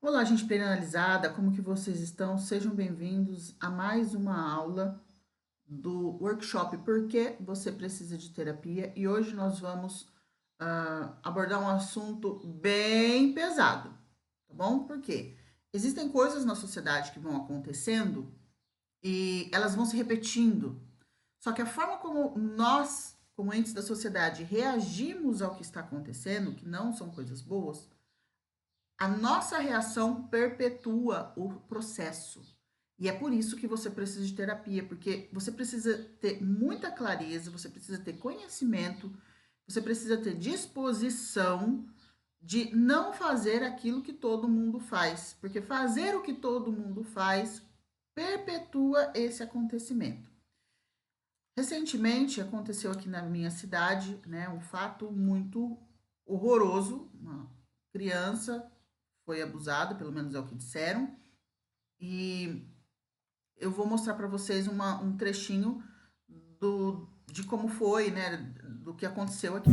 Olá, gente penalizada, como que vocês estão? Sejam bem-vindos a mais uma aula do workshop Por que você precisa de terapia? E hoje nós vamos abordar um assunto bem pesado, tá bom? Por quê? Existem coisas na sociedade que vão acontecendo e elas vão se repetindo. Só que a forma como nós, como entes da sociedade, reagimos ao que está acontecendo, que não são coisas boas, a nossa reação perpetua o processo. E é por isso que você precisa de terapia, porque você precisa ter muita clareza, você precisa ter conhecimento, você precisa ter disposição de não fazer aquilo que todo mundo faz, porque fazer o que todo mundo faz perpetua esse acontecimento. Recentemente aconteceu aqui na minha cidade, né, um fato muito horroroso. Uma criança foi abusada, pelo menos é o que disseram, e eu vou mostrar para vocês um trechinho de como foi, né, do que aconteceu aqui.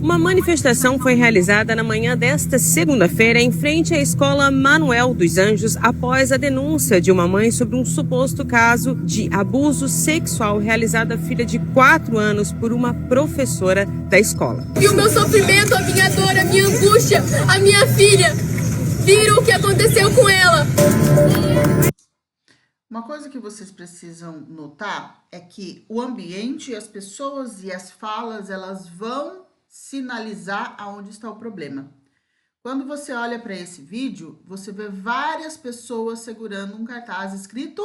Uma manifestação foi realizada na manhã desta segunda-feira em frente à Escola Manuel dos Anjos após a denúncia de uma mãe sobre um suposto caso de abuso sexual realizado à filha de 4 anos por uma professora da escola. E o meu sofrimento, a minha dor, a minha angústia, a minha filha, viram o que aconteceu com ela. Uma coisa que vocês precisam notar é que o ambiente, as pessoas e as falas, elas vão sinalizar aonde está o problema. Quando você olha para esse vídeo, você vê várias pessoas segurando um cartaz escrito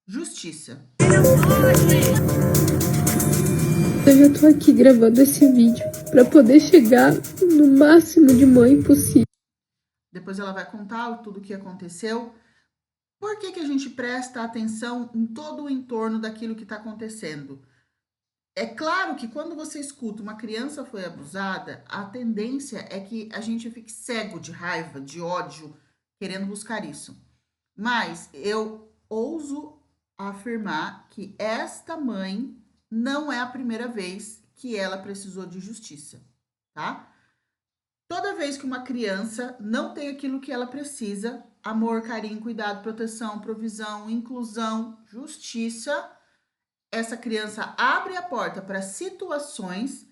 Justiça. Eu já tô aqui gravando esse vídeo para poder chegar no máximo de mãe possível. Depois ela vai contar tudo o que aconteceu. Por que a gente presta atenção em todo o entorno daquilo que está acontecendo? É claro que quando você escuta uma criança foi abusada, a tendência é que a gente fique cego de raiva, de ódio, querendo buscar isso. Mas eu ouso afirmar que esta mãe não é a primeira vez que ela precisou de justiça, tá? Toda vez que uma criança não tem aquilo que ela precisa, amor, carinho, cuidado, proteção, provisão, inclusão, justiça, essa criança abre a porta para situações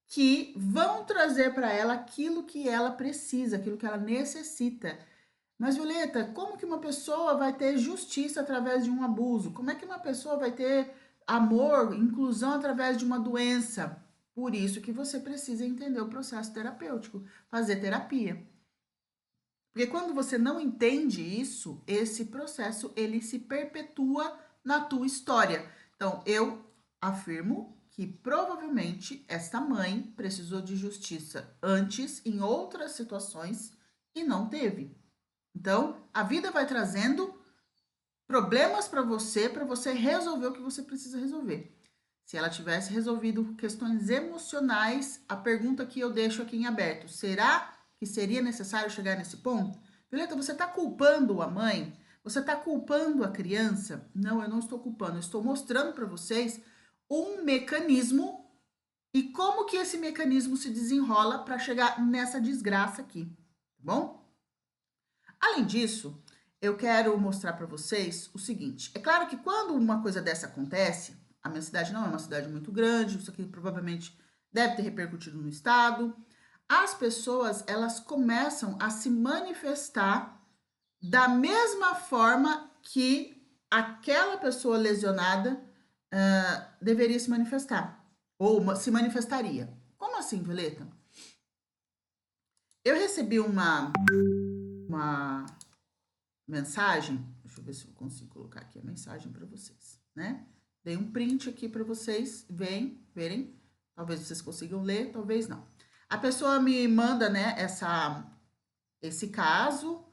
que vão trazer para ela aquilo que ela precisa, aquilo que ela necessita. Mas, Violeta, como que uma pessoa vai ter justiça através de um abuso? Como é que uma pessoa vai ter amor, inclusão através de uma doença? Por isso que você precisa entender o processo terapêutico, fazer terapia. Porque quando você não entende isso, esse processo ele se perpetua na tua história. Então, eu afirmo que provavelmente esta mãe precisou de justiça antes em outras situações e não teve. Então, a vida vai trazendo problemas para você resolver o que você precisa resolver. Se ela tivesse resolvido questões emocionais, a pergunta que eu deixo aqui em aberto, será que seria necessário chegar nesse ponto? Violeta, você está culpando a mãe? Você está culpando a criança? Não, eu não estou culpando, eu estou mostrando para vocês um mecanismo e como que esse mecanismo se desenrola para chegar nessa desgraça aqui, tá bom? Além disso, eu quero mostrar para vocês o seguinte: é claro que quando uma coisa dessa acontece, a minha cidade não é uma cidade muito grande, isso aqui provavelmente deve ter repercutido no estado. As pessoas, elas começam a se manifestar da mesma forma que aquela pessoa lesionada deveria se manifestar, ou se manifestaria. Como assim, Violeta? Eu recebi uma mensagem, deixa eu ver se eu consigo colocar aqui a mensagem para vocês, né? Dei um print aqui para vocês verem, talvez vocês consigam ler, talvez não. A pessoa me manda, né, esse caso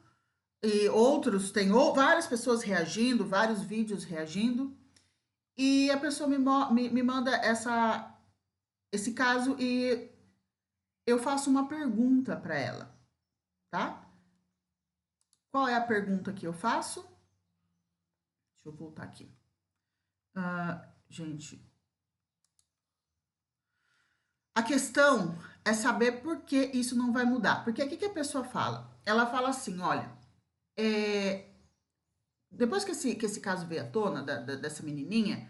e outros, tem várias pessoas reagindo, vários vídeos reagindo, e a pessoa me manda esse caso e eu faço uma pergunta para ela, tá? Qual é a pergunta que eu faço? Deixa eu voltar aqui. Gente, A questão é saber por que isso não vai mudar. Porque o que a pessoa fala? Ela fala assim, olha, depois que esse caso veio à tona, dessa menininha,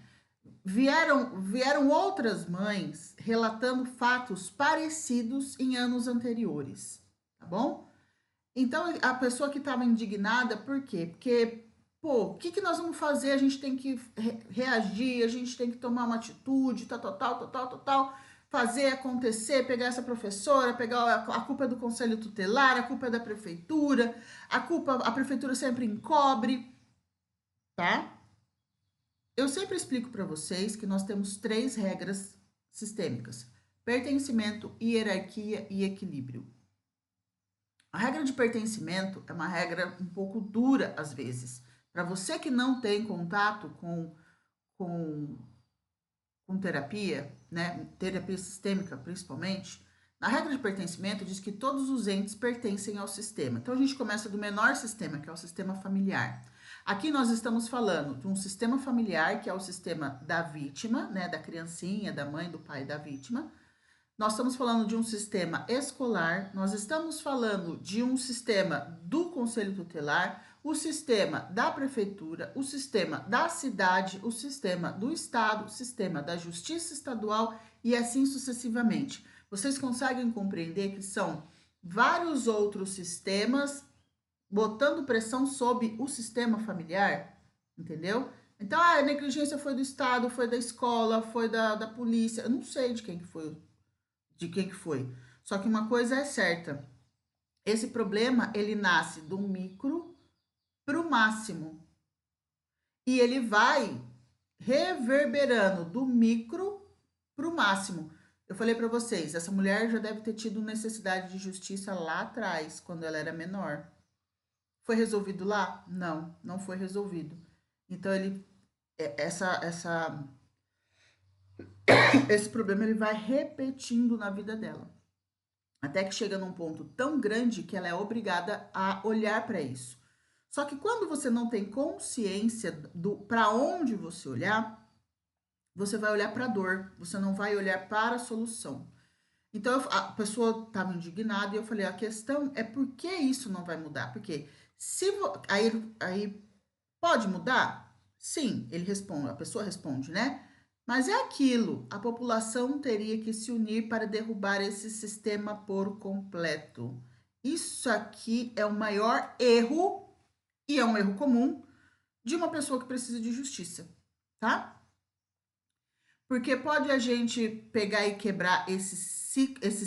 vieram outras mães relatando fatos parecidos em anos anteriores, tá bom? Então, a pessoa que estava indignada, por quê? Porque, pô, o que nós vamos fazer? A gente tem que reagir, a gente tem que tomar uma atitude, tal, fazer acontecer, pegar essa professora, pegar a culpa é do conselho tutelar, a culpa é da prefeitura, a prefeitura sempre encobre, tá? Eu sempre explico para vocês que nós temos 3 regras sistêmicas: pertencimento, hierarquia e equilíbrio. A regra de pertencimento é uma regra um pouco dura às vezes. Para você que não tem contato com terapia, né, terapia sistêmica principalmente, na regra de pertencimento diz que todos os entes pertencem ao sistema. Então a gente começa do menor sistema, que é o sistema familiar. Aqui nós estamos falando de um sistema familiar, que é o sistema da vítima, né, da criancinha, da mãe, do pai, da vítima. Nós estamos falando de um sistema escolar, nós estamos falando de um sistema do conselho tutelar, o sistema da prefeitura, o sistema da cidade, o sistema do estado, o sistema da justiça estadual e assim sucessivamente. Vocês conseguem compreender que são vários outros sistemas botando pressão sobre o sistema familiar, entendeu? Então, a negligência foi do estado, foi da escola, foi da polícia, eu não sei de quem que foi. Só que uma coisa é certa, esse problema, ele nasce do micro para o máximo. E ele vai reverberando do micro para o máximo. Eu falei para vocês, essa mulher já deve ter tido necessidade de justiça lá atrás, quando ela era menor. Foi resolvido lá? Não, não foi resolvido. Então, esse problema ele vai repetindo na vida dela. Até que chega num ponto tão grande que ela é obrigada a olhar para isso. Só que quando você não tem consciência do para onde você olhar, você vai olhar para a dor, você não vai olhar para a solução. Então, a pessoa estava indignada e eu falei, a questão é por que isso não vai mudar? Porque aí pode mudar? Sim, a pessoa responde, né? Mas é aquilo, a população teria que se unir para derrubar esse sistema por completo. Isso aqui é o maior erro, e é um erro comum, de uma pessoa que precisa de justiça, tá? Porque pode a gente pegar e quebrar esses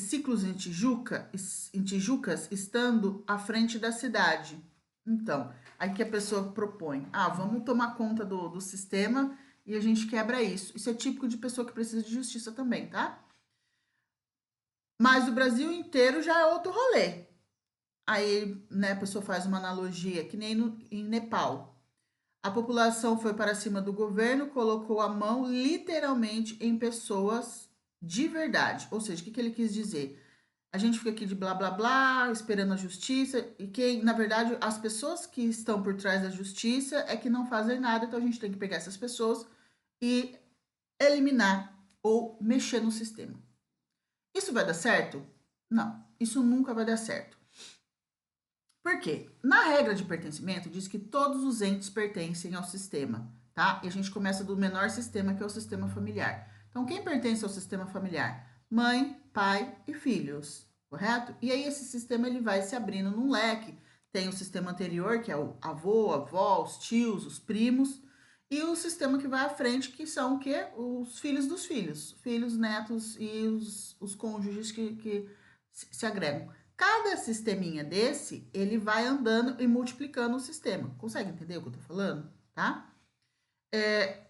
ciclos em Tijucas estando à frente da cidade. Então, aí que a pessoa propõe, vamos tomar conta do sistema e a gente quebra isso. Isso é típico de pessoa que precisa de justiça também, tá? Mas o Brasil inteiro já é outro rolê. Aí, né, a pessoa faz uma analogia, que nem em Nepal. A população foi para cima do governo, colocou a mão literalmente em pessoas de verdade. Ou seja, o que ele quis dizer? A gente fica aqui de blá, blá, blá, esperando a justiça, e que, na verdade, as pessoas que estão por trás da justiça é que não fazem nada, então a gente tem que pegar essas pessoas e eliminar ou mexer no sistema. Isso vai dar certo? Não, isso nunca vai dar certo. Por quê? Na regra de pertencimento, diz que todos os entes pertencem ao sistema, tá? E a gente começa do menor sistema, que é o sistema familiar. Então, quem pertence ao sistema familiar? Mãe, pai e filhos, correto? E aí, esse sistema ele vai se abrindo num leque. Tem o sistema anterior, que é o avô, avó, os tios, os primos, e o sistema que vai à frente, que são o quê? Os filhos dos filhos, netos e os cônjuges que se agregam. Cada sisteminha desse, ele vai andando e multiplicando o sistema. Consegue entender o que eu tô falando? Tá?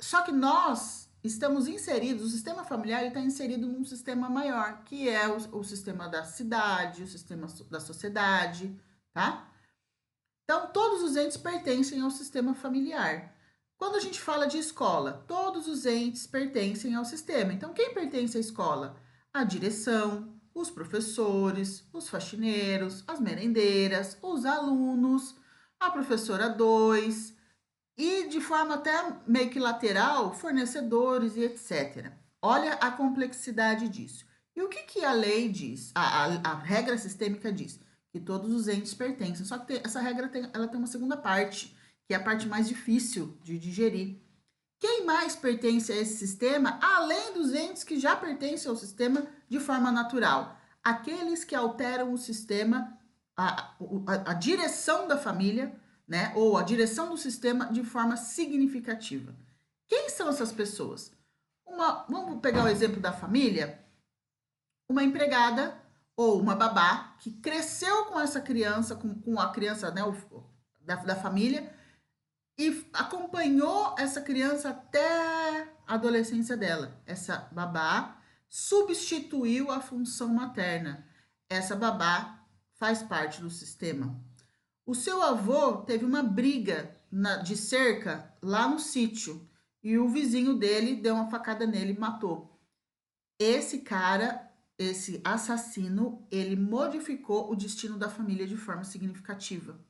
Só que nós estamos inseridos, o sistema familiar está inserido num sistema maior, que é o sistema da cidade, o sistema da sociedade, tá? Então, todos os entes pertencem ao sistema familiar. Quando a gente fala de escola, todos os entes pertencem ao sistema. Então, quem pertence à escola? A direção, os professores, os faxineiros, as merendeiras, os alunos, a professora 2 e, de forma até meio que lateral, fornecedores e etc. Olha a complexidade disso. E o que a lei diz? A regra sistêmica diz que todos os entes pertencem. Só que essa regra ela tem uma segunda parte, que é a parte mais difícil de digerir. Quem mais pertence a esse sistema, além dos entes que já pertencem ao sistema de forma natural? Aqueles que alteram o sistema, a direção da família, né? Ou a direção do sistema de forma significativa. Quem são essas pessoas? Vamos pegar o exemplo da família. Uma empregada ou uma babá que cresceu com essa criança, com a criança, né, da família, e acompanhou essa criança até a adolescência dela. Essa babá substituiu a função materna. Essa babá faz parte do sistema. O seu avô teve uma briga de cerca lá no sítio e o vizinho dele deu uma facada nele e matou. Esse cara, esse assassino, ele modificou o destino da família de forma significativa.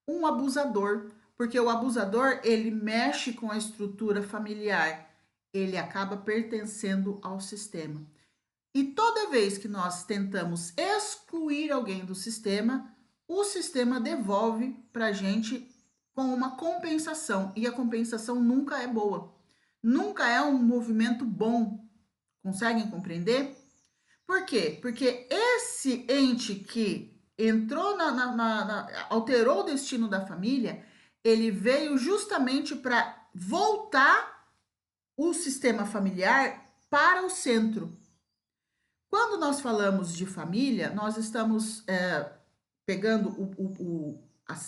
Um abusador, porque o abusador, ele mexe com a estrutura familiar, ele acaba pertencendo ao sistema. E toda vez que nós tentamos excluir alguém do sistema, o sistema devolve para a gente com uma compensação, e a compensação nunca é boa. Nunca é um movimento bom. Conseguem compreender? Por quê? Porque esse ente que entrou alterou o destino da família, ele veio justamente para voltar o sistema familiar para o centro. Quando nós falamos de família, nós estamos pegando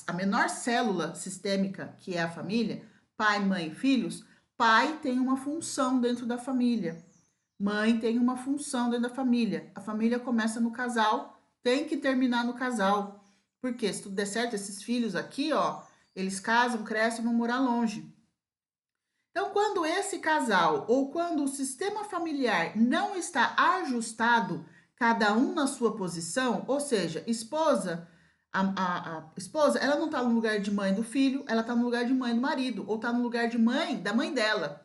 a menor célula sistêmica, que é a família, pai, mãe e filhos. Pai tem uma função dentro da família. Mãe tem uma função dentro da família. A família começa no casal, tem que terminar no casal. Porque se tudo der certo, esses filhos aqui, ó, eles casam, crescem e vão morar longe. Então, quando esse casal ou quando o sistema familiar não está ajustado, cada um na sua posição, ou seja, esposa, a esposa, ela não está no lugar de mãe do filho, ela está no lugar de mãe do marido, ou está no lugar de mãe da mãe dela.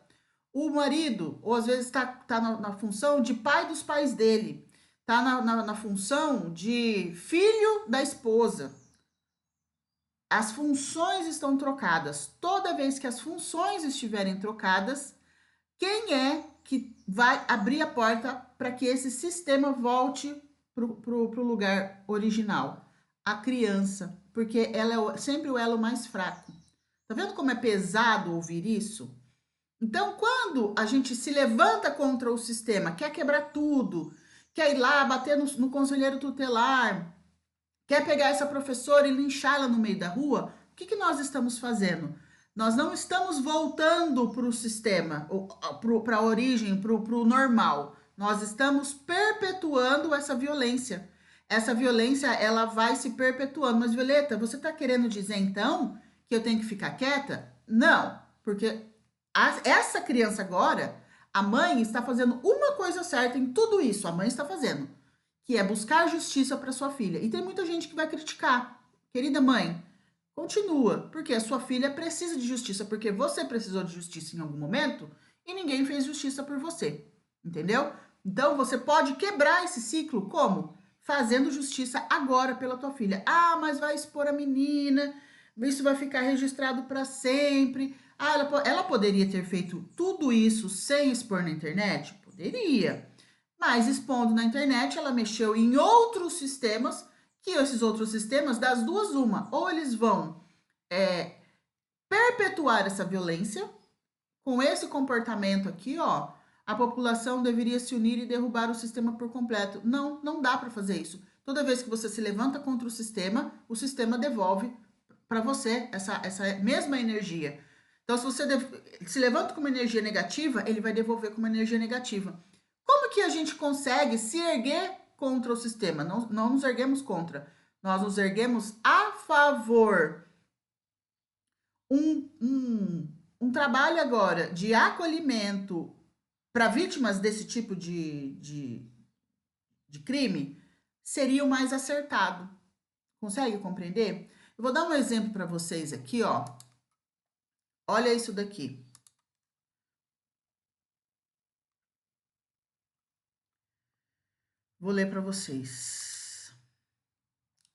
O marido, ou às vezes está na função de pai dos pais dele, está na função de filho da esposa. As funções estão trocadas. Toda vez que as funções estiverem trocadas, quem é que vai abrir a porta para que esse sistema volte para o lugar original? A criança, porque ela é sempre o elo mais fraco. Tá vendo como é pesado ouvir isso? Então, quando a gente se levanta contra o sistema, quer quebrar tudo, quer ir lá bater no conselheiro tutelar, quer pegar essa professora e linchá-la no meio da rua, o que nós estamos fazendo? Nós não estamos voltando para o sistema, para a origem, para o normal. Nós estamos perpetuando essa violência. Essa violência, ela vai se perpetuando. Mas, Violeta, você está querendo dizer, então, que eu tenho que ficar quieta? Não, porque essa criança agora, a mãe está fazendo uma coisa certa em tudo isso, a mãe está fazendo, que é buscar justiça para sua filha. E tem muita gente que vai criticar. Querida mãe, continua, porque a sua filha precisa de justiça, porque você precisou de justiça em algum momento e ninguém fez justiça por você, entendeu? Então, você pode quebrar esse ciclo, como? Fazendo justiça agora pela tua filha. Ah, mas vai expor a menina, isso vai ficar registrado para sempre. Ah, ela poderia ter feito tudo isso sem expor na internet? Poderia. Mas expondo na internet, ela mexeu em outros sistemas, que esses outros sistemas, das duas, uma. Ou eles vão perpetuar essa violência, com esse comportamento aqui, ó, a população deveria se unir e derrubar o sistema por completo. Não, não dá para fazer isso. Toda vez que você se levanta contra o sistema devolve para você essa mesma energia. Então, se você se levanta com uma energia negativa, ele vai devolver com uma energia negativa. Como que a gente consegue se erguer contra o sistema? Não nos erguemos contra, nós nos erguemos a favor. Um trabalho agora de acolhimento para vítimas desse tipo de crime seria o mais acertado. Consegue compreender? Eu vou dar um exemplo para vocês aqui, ó. Olha isso daqui. Vou ler para vocês.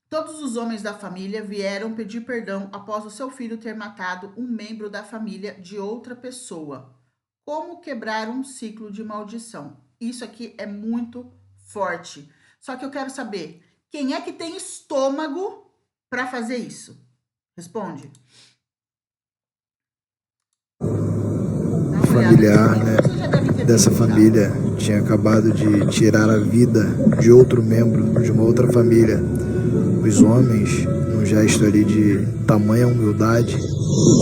Todos os homens da família vieram pedir perdão após o seu filho ter matado um membro da família de outra pessoa. Como quebrar um ciclo de maldição? Isso aqui é muito forte. Só que eu quero saber, quem é que tem estômago para fazer isso? Responde. Familiar, né, dessa família tinha acabado de tirar a vida de outro membro de uma outra família. Os homens, num gesto ali de tamanha humildade,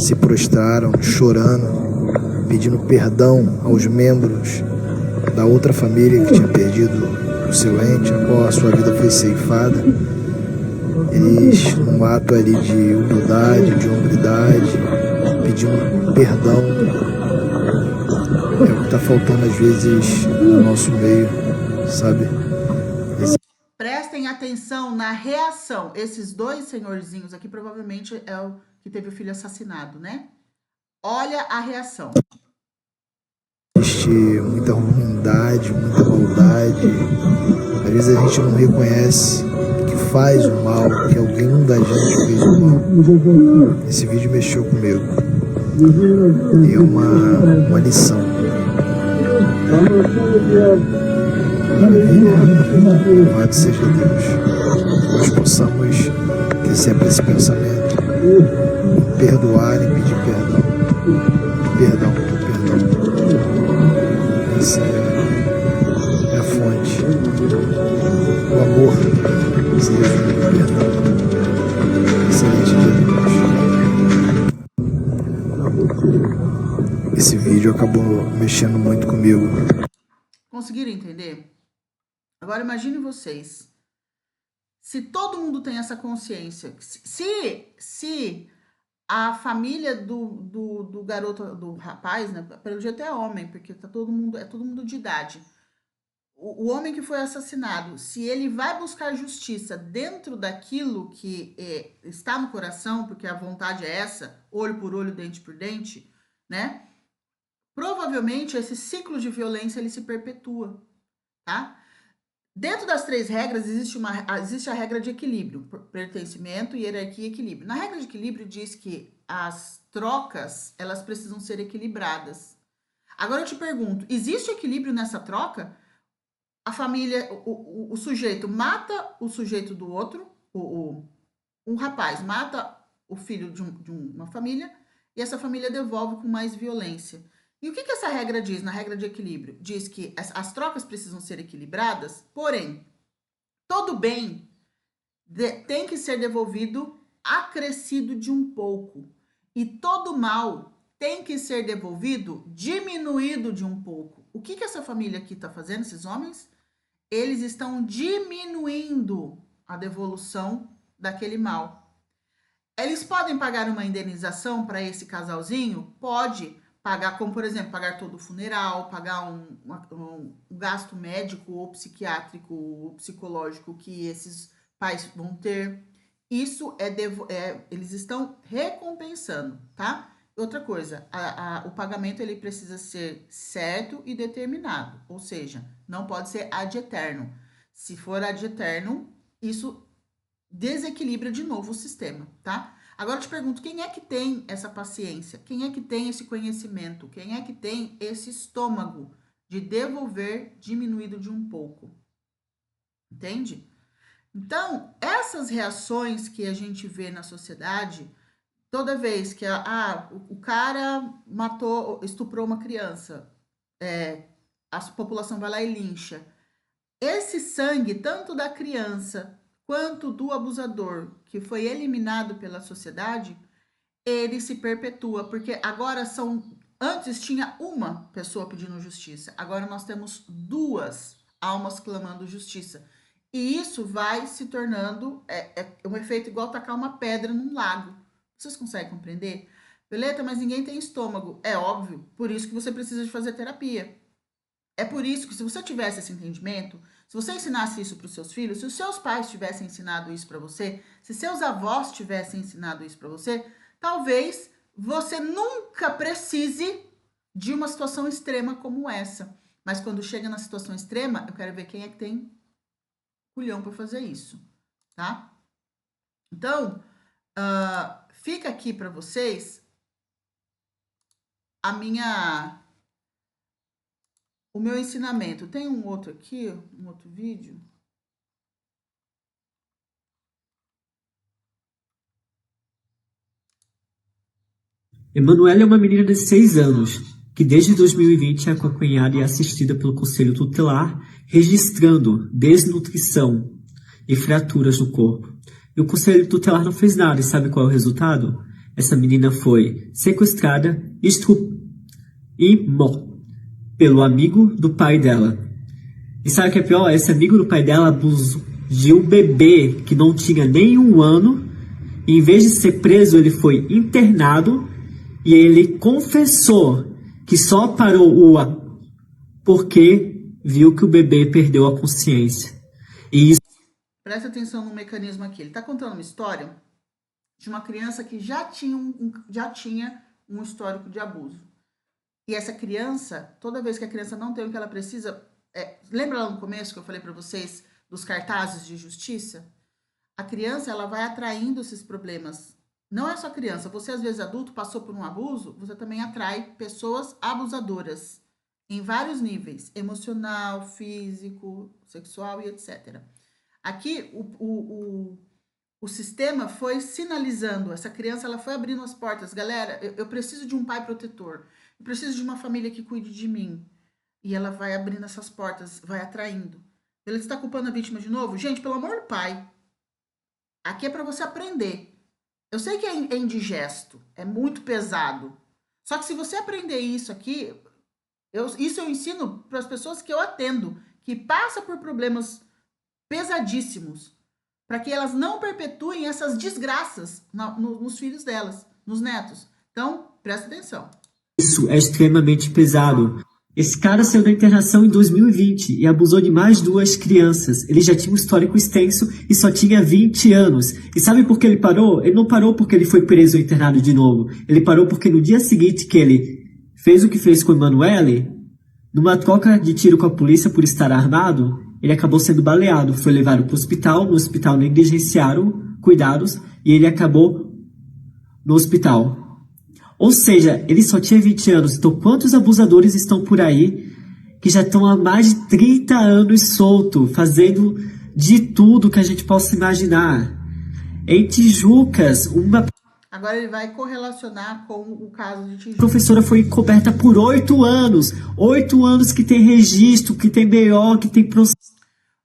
se prostraram chorando, pedindo perdão aos membros da outra família que tinha perdido o seu ente, a qual a sua vida foi ceifada. Eles, num ato ali de humildade, de hombridade, pedindo perdão. É o que tá faltando às vezes no nosso meio, sabe? Prestem atenção na reação. Esses dois senhorzinhos aqui provavelmente é o que teve o filho assassinado, né? Olha a reação. Existe muita ruindade, muita maldade. Às vezes a gente não reconhece que faz o mal, que alguém da gente fez o mal. Esse vídeo mexeu comigo. E é uma lição. Louvado seja Deus. Que nós possamos ter sempre esse pensamento. Em perdoar, em pedir perdão. Perdão. Essa é a fonte. O amor se resume no perdão. Excelente dia, Deus. Esse vídeo acabou mexendo muito comigo. Conseguiram entender? Agora imagine vocês. Se todo mundo tem essa consciência, se a família do garoto, do rapaz, né? Pelo jeito é homem, porque tá todo mundo de idade. O homem que foi assassinado, se ele vai buscar justiça dentro daquilo que está no coração, porque a vontade é essa, olho por olho, dente por dente, né? Provavelmente esse ciclo de violência ele se perpetua, tá? Dentro das 3 regras existe a regra de equilíbrio, pertencimento, hierarquia e equilíbrio. Na regra de equilíbrio diz que as trocas, elas precisam ser equilibradas. Agora eu te pergunto, existe equilíbrio nessa troca? A família, o sujeito mata o sujeito do outro, um rapaz mata o filho de uma família e essa família devolve com mais violência. E o que essa regra diz na regra de equilíbrio? Diz que as trocas precisam ser equilibradas, porém, todo bem tem que ser devolvido acrescido de um pouco. E todo mal tem que ser devolvido diminuído de um pouco. O que essa família aqui está fazendo, esses homens? Eles estão diminuindo a devolução daquele mal. Eles podem pagar uma indenização para esse casalzinho? Pode. Pagar, como por exemplo, pagar todo o funeral, pagar um gasto médico ou psiquiátrico ou psicológico que esses pais vão ter. Isso eles estão recompensando, tá? Outra coisa, o pagamento ele precisa ser certo e determinado, ou seja, não pode ser ad eternum. Se for ad eternum, isso desequilibra de novo o sistema, tá? Agora eu te pergunto, quem é que tem essa paciência? Quem é que tem esse conhecimento? Quem é que tem esse estômago de devolver diminuído de um pouco? Entende? Então, essas reações que a gente vê na sociedade, toda vez que o cara estuprou uma criança, a população vai lá e lincha. Esse sangue, tanto da criança quanto do abusador que foi eliminado pela sociedade, ele se perpetua, porque agora antes tinha uma pessoa pedindo justiça, agora nós temos 2 almas clamando justiça, e isso vai se tornando um efeito igual tacar uma pedra num lago. Vocês conseguem compreender? Beleza, mas ninguém tem estômago, é óbvio, por isso que você precisa de fazer terapia. É por isso que se você tivesse esse entendimento, se você ensinasse isso para os seus filhos, se os seus pais tivessem ensinado isso para você, se seus avós tivessem ensinado isso para você, talvez você nunca precise de uma situação extrema como essa. Mas quando chega na situação extrema, eu quero ver quem é que tem culhão para fazer isso, tá? Então, fica aqui para vocês o meu ensinamento. Tem um outro aqui, um outro vídeo. Emanuela é uma menina de 6 anos, que desde 2020 é acompanhada e assistida pelo Conselho Tutelar, registrando desnutrição e fraturas no corpo. E o Conselho Tutelar não fez nada, e sabe qual é o resultado? Essa menina foi sequestrada e morta pelo amigo do pai dela. E sabe o que é pior? Esse amigo do pai dela abusou de um bebê que não tinha nem 1 ano, e em vez de ser preso, ele foi internado. E ele confessou que só parou porque viu que o bebê perdeu a consciência. E isso... Presta atenção no mecanismo aqui. Ele está contando uma história de uma criança que já tinha um histórico de abuso. E essa criança, toda vez que a criança não tem o que ela precisa... lembra lá no começo que eu falei para vocês dos cartazes de justiça? A criança, ela vai atraindo esses problemas. Não é só criança, você às vezes adulto passou por um abuso, você também atrai pessoas abusadoras em vários níveis, emocional, físico, sexual e etc. Aqui o sistema foi sinalizando, essa criança ela foi abrindo as portas, galera, eu preciso de um pai protetor, eu preciso de uma família que cuide de mim. E ela vai abrindo essas portas, vai atraindo. Ele está culpando a vítima de novo? Gente, pelo amor do pai, aqui é para você aprender. Eu sei que é indigesto, é muito pesado. Só que se você aprender isso aqui, isso eu ensino para as pessoas que eu atendo, que passam por problemas pesadíssimos, para que elas não perpetuem essas desgraças nos filhos delas, nos netos. Então, presta atenção. Isso é extremamente pesado. Esse cara saiu da internação em 2020 e abusou de mais 2 crianças. Ele já tinha um histórico extenso e só tinha 20 anos. E sabe por que ele parou? Ele não parou porque ele foi preso ou internado de novo. Ele parou porque no dia seguinte que ele fez o que fez com o Emanuele, numa troca de tiro com a polícia por estar armado, ele acabou sendo baleado. Foi levado para o hospital, no hospital negligenciaram cuidados e ele acabou no hospital. Ou seja, ele só tinha 20 anos. Então, quantos abusadores estão por aí que já estão há mais de 30 anos solto, fazendo de tudo que a gente possa imaginar? Em Tijucas, uma... Agora ele vai correlacionar com o caso de Tijucas. A professora foi encoberta por 8 anos. 8 anos que tem registro, que tem BO, que tem processo.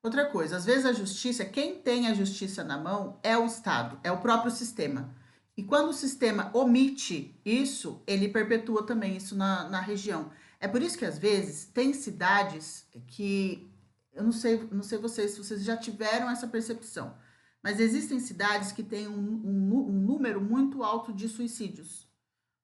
Outra coisa, às vezes a justiça, quem tem a justiça na mão é o Estado, é o próprio sistema. E quando o sistema omite isso, ele perpetua também isso na região. É por isso que, às vezes, tem cidades que... Eu não sei vocês, se vocês já tiveram essa percepção. Mas existem cidades que têm um número muito alto de suicídios.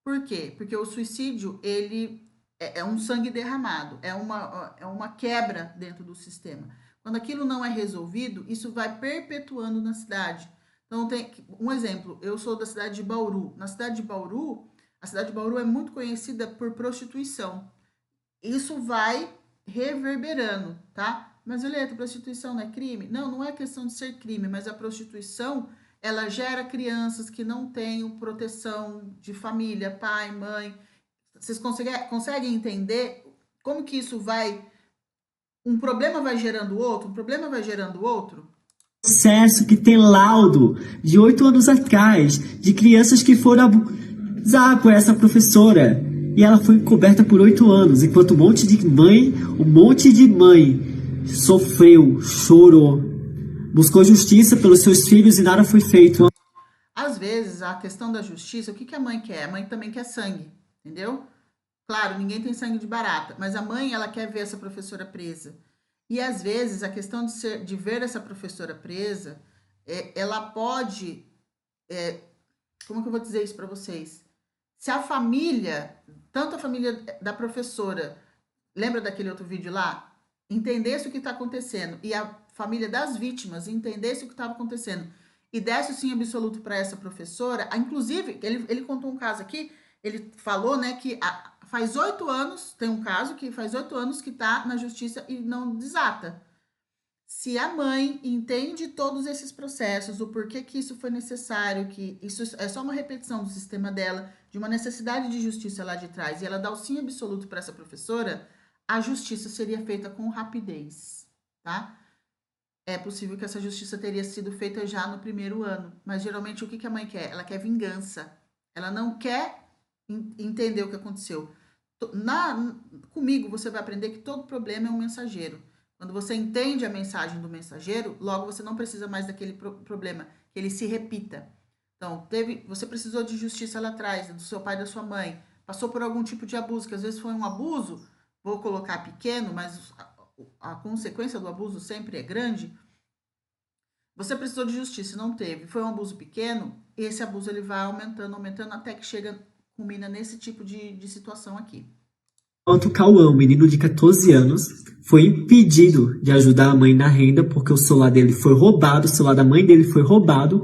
Por quê? Porque o suicídio, ele é um sangue derramado. É uma quebra dentro do sistema. Quando aquilo não é resolvido, isso vai perpetuando na cidade. Então, tem um exemplo, eu sou da cidade de Bauru. Na cidade de Bauru, a cidade de Bauru é muito conhecida por prostituição. Isso vai reverberando, tá? Mas, Violeta, prostituição não é crime? Não, não é questão de ser crime, mas a prostituição, ela gera crianças que não têm proteção de família, pai, mãe. Vocês conseguem entender como que isso vai... Um problema vai gerando outro, um problema vai gerando outro? Processo que tem laudo de 8 anos atrás, de crianças que foram abusadas por essa professora. E ela foi encoberta por 8 anos, enquanto um monte de mãe sofreu, chorou, buscou justiça pelos seus filhos e nada foi feito. Às vezes, a questão da justiça, o que a mãe quer? A mãe também quer sangue, entendeu? Claro, ninguém tem sangue de barata, mas a mãe, ela quer ver essa professora presa. E, às vezes, a questão de ver essa professora presa, ela pode... como que eu vou dizer isso para vocês? Se a família, tanto a família da professora, lembra daquele outro vídeo lá? Entendesse o que está acontecendo, e a família das vítimas entendesse o que estava acontecendo, e desse o sim absoluto para essa professora, inclusive, ele contou um caso aqui, ele falou, né, que... Faz 8 anos, tem um caso que faz 8 anos que está na justiça e não desata. Se a mãe entende todos esses processos, o porquê que isso foi necessário, que isso é só uma repetição do sistema dela, de uma necessidade de justiça lá de trás, e ela dá o sim absoluto para essa professora, a justiça seria feita com rapidez, tá? É possível que essa justiça teria sido feita já no primeiro ano, mas geralmente o que a mãe quer? Ela quer vingança. Ela não quer entender o que aconteceu. Comigo, você vai aprender que todo problema é um mensageiro. Quando você entende a mensagem do mensageiro, logo você não precisa mais daquele problema, que ele se repita. Então, você precisou de justiça lá atrás, do seu pai e da sua mãe, passou por algum tipo de abuso, que às vezes foi um abuso, vou colocar pequeno, mas a consequência do abuso sempre é grande. Você precisou de justiça e não teve, foi um abuso pequeno, esse abuso ele vai aumentando, até que culmina nesse tipo de situação aqui. Enquanto Cauã, um menino de 14 anos, foi impedido de ajudar a mãe na renda porque o celular dele foi roubado, o celular da mãe dele foi roubado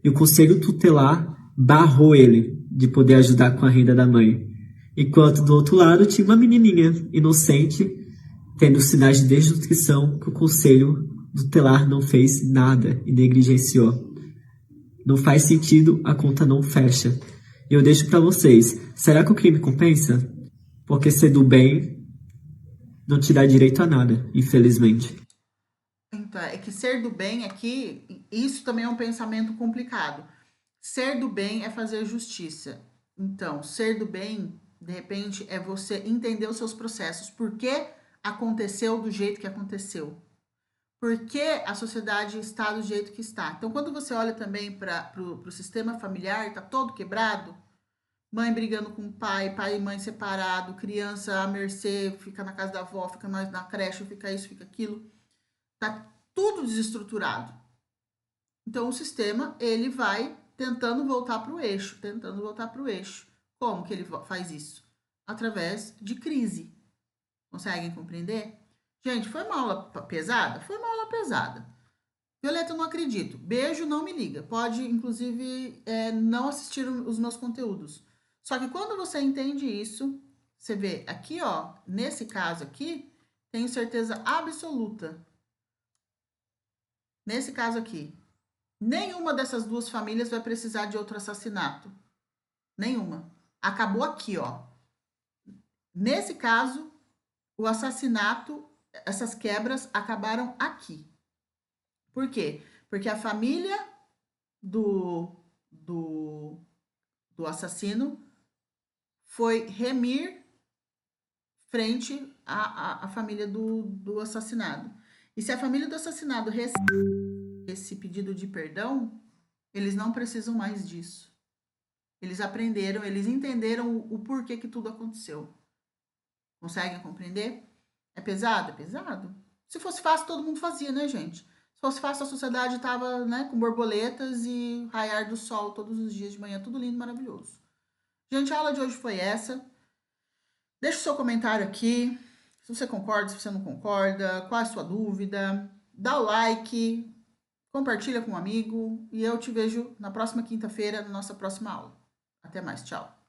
e o conselho tutelar barrou ele de poder ajudar com a renda da mãe. Enquanto do outro lado tinha uma menininha inocente tendo sinais de desnutrição que o conselho tutelar não fez nada e negligenciou. Não faz sentido, a conta não fecha. E eu deixo para vocês, será que o crime compensa? Porque ser do bem não te dá direito a nada, infelizmente. Então, é que ser do bem aqui, isso também é um pensamento complicado. Ser do bem é fazer justiça. Então, ser do bem, de repente, é você entender os seus processos. Por que aconteceu do jeito que aconteceu? Por que a sociedade está do jeito que está? Então, quando você olha também para o sistema familiar, está todo quebrado, mãe brigando com o pai e mãe separado, criança à mercê, fica na casa da avó, fica na creche, fica isso, fica aquilo. Tá tudo desestruturado. Então, o sistema, ele vai tentando voltar para o eixo, Como que ele faz isso? Através de crise. Conseguem compreender? Gente, foi uma aula pesada? Foi uma aula pesada. Violeta, eu não acredito. Beijo, não me liga. Pode, inclusive, não assistir os meus conteúdos. Só que quando você entende isso, você vê aqui, ó, nesse caso aqui, tenho certeza absoluta. Nesse caso aqui, nenhuma dessas duas famílias vai precisar de outro assassinato. Nenhuma. Acabou aqui, ó. Nesse caso, o assassinato, essas quebras acabaram aqui. Por quê? Porque a família do assassino foi remir frente à família do assassinado. E se a família do assassinado recebe esse pedido de perdão, eles não precisam mais disso. Eles aprenderam, eles entenderam o porquê que tudo aconteceu. Conseguem compreender? É pesado? É pesado. Se fosse fácil, todo mundo fazia, né, gente? Se fosse fácil, a sociedade estava, né, com borboletas e raiar do sol todos os dias de manhã, tudo lindo, maravilhoso. Gente, a aula de hoje foi essa. Deixa o seu comentário aqui, se você concorda, se você não concorda, qual é a sua dúvida, dá o like, compartilha com um amigo e eu te vejo na próxima quinta-feira, na nossa próxima aula. Até mais, tchau!